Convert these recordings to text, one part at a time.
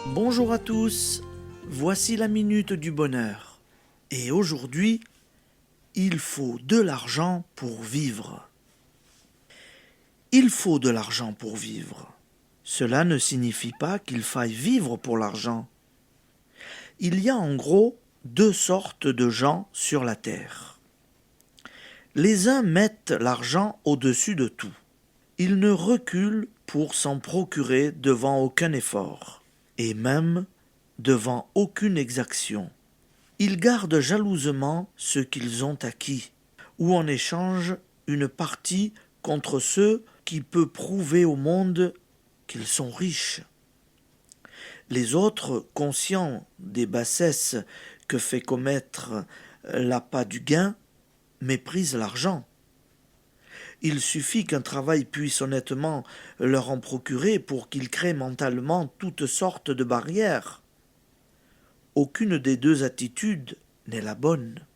Bonjour à tous, voici la minute du bonheur. Et aujourd'hui, il faut de l'argent pour vivre. Il faut de l'argent pour vivre. Cela ne signifie pas qu'il faille vivre pour l'argent. Il y a en gros deux sortes de gens sur la terre. Les uns mettent l'argent au-dessus de tout. Ils ne reculent pour s'en procurer devant aucun effort, et même devant aucune exaction. Ils gardent jalousement ce qu'ils ont acquis, ou en échange une partie contre ceux qui peuvent prouver au monde qu'ils sont riches. Les autres, conscients des bassesses que fait commettre l'appât du gain, méprisent l'argent. Il suffit qu'un travail puisse honnêtement leur en procurer pour qu'ils créent mentalement toutes sortes de barrières. Aucune des deux attitudes n'est la bonne.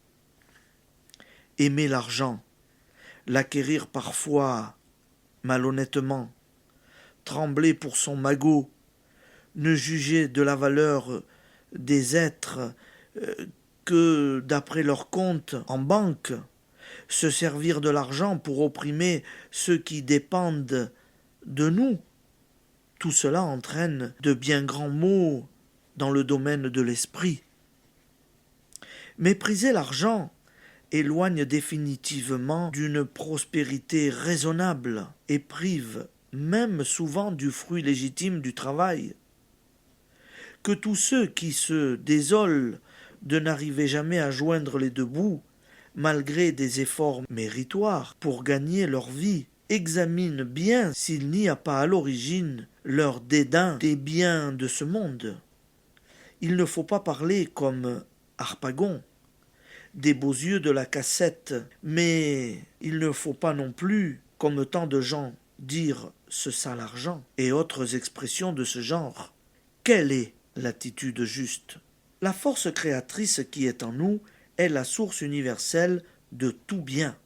Aimer l'argent, l'acquérir parfois malhonnêtement, trembler pour son magot, ne juger de la valeur des êtres que d'après leur compte en banque, se servir de l'argent pour opprimer ceux qui dépendent de nous. Tout cela entraîne de bien grands maux dans le domaine de l'esprit. Mépriser l'argent éloigne définitivement d'une prospérité raisonnable et prive même souvent du fruit légitime du travail. Que tous ceux qui se désolent de n'arriver jamais à joindre les deux bouts, malgré des efforts méritoires pour gagner leur vie, examinent bien s'il n'y a pas à l'origine leur dédain des biens de ce monde. Il ne faut pas parler comme Harpagon, des beaux yeux de la cassette, mais il ne faut pas non plus, comme tant de gens, dire ce sale argent et autres expressions de ce genre. Quelle est l'attitude juste? La force créatrice qui est en nous est la source universelle de tout bien.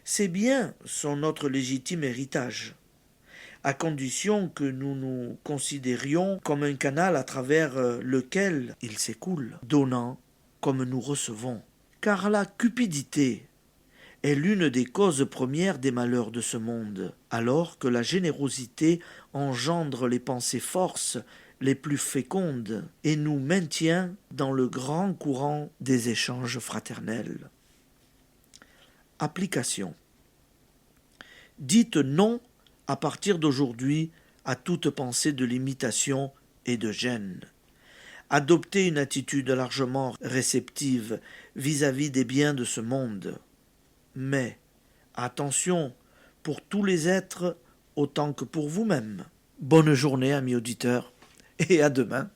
Ces biens sont notre légitime héritage, à condition que nous nous considérions comme un canal à travers lequel ils s'écoulent, donnant comme nous recevons. Car la cupidité est l'une des causes premières des malheurs de ce monde, alors que la générosité engendre les pensées forces les plus fécondes et nous maintient dans le grand courant des échanges fraternels. Application. Dites non à partir d'aujourd'hui à toute pensée de limitation et de gêne. Adoptez une attitude largement réceptive vis-à-vis des biens de ce monde. Mais attention pour tous les êtres autant que pour vous-même. Bonne journée, amis auditeurs, et à demain.